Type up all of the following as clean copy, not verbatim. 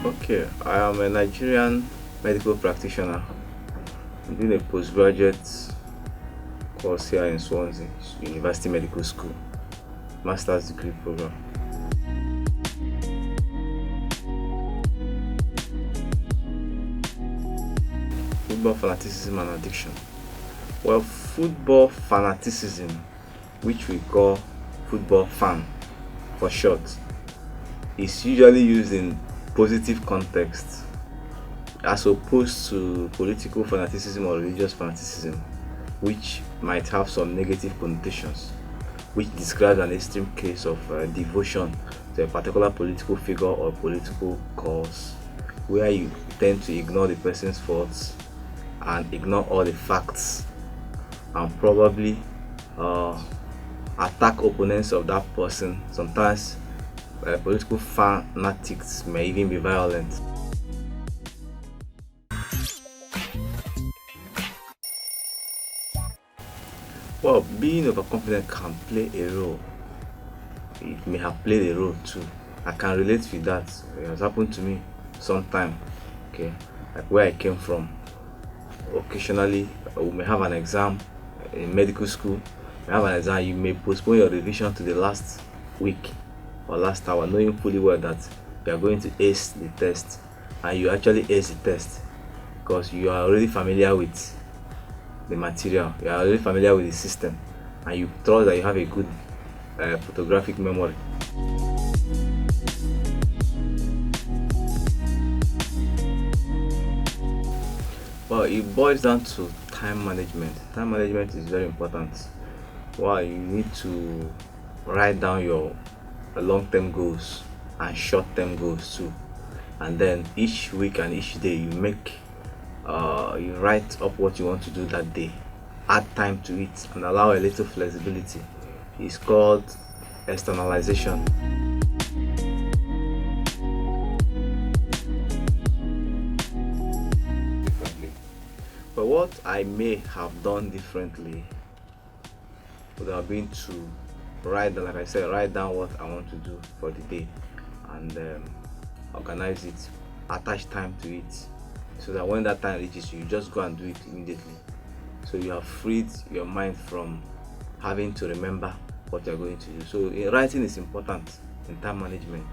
Okay, I am a Nigerian medical practitioner. I'm doing a postgraduate course here in Swansea University Medical School, master's degree program. Football fanaticism and addiction. Well, football fanaticism, which we call football fan for short, is usually used in positive context as opposed to political fanaticism or religious fanaticism, which might have some negative connotations, which describes an extreme case of devotion to a particular political figure or political cause, where you tend to ignore the person's faults and ignore all the facts and probably attack opponents of that person. Sometimes political fanatics may even be violent. Well, being overconfident can play a role. It may have played a role too. I can relate with that. It has happened to me sometime. Okay, like where I came from. Occasionally, we may have an exam in medical school. You have an exam. You may postpone your revision to the last week or last hour, knowing fully well that you are going to ace the test, and you actually ace the test because you are already familiar with the material, you are already familiar with the system, and you trust that you have a good photographic memory. Well, it boils down to time management. Time management is very important. Well, you need to write down your long-term goals and short-term goals too, and then each week and each day you write up what you want to do that day, add time to it, and allow a little flexibility. It's called externalization. Differently. But what I may have done differently would have been to like I said, write down what I want to do for the day and organize it, attach time to it, so that when that time reaches you just go and do it immediately. So you have freed your mind from having to remember what you're going to do. So writing is important in time management.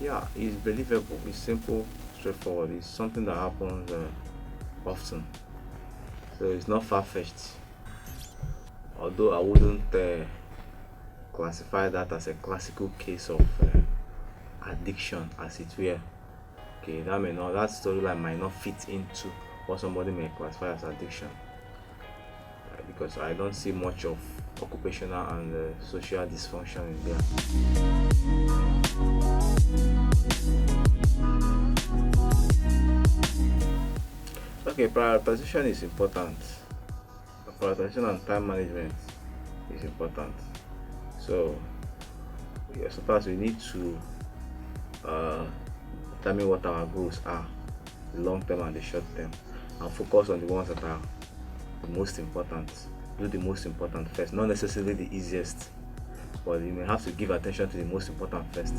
Yeah, it's believable, it's simple, straightforward. It's something that happens often, so it's not far-fetched, although I wouldn't classify that as a classical case of addiction, as it were. Okay, that storyline might not fit into what somebody may classify as addiction, because I don't see much of occupational and social dysfunction in there. Okay, prioritization is important. Prioritization and time management is important. So sometimes we need to determine what our goals are, the long term and the short term, and focus on the ones that are the most important. Do the most important first, not necessarily the easiest, but you may have to give attention to the most important first.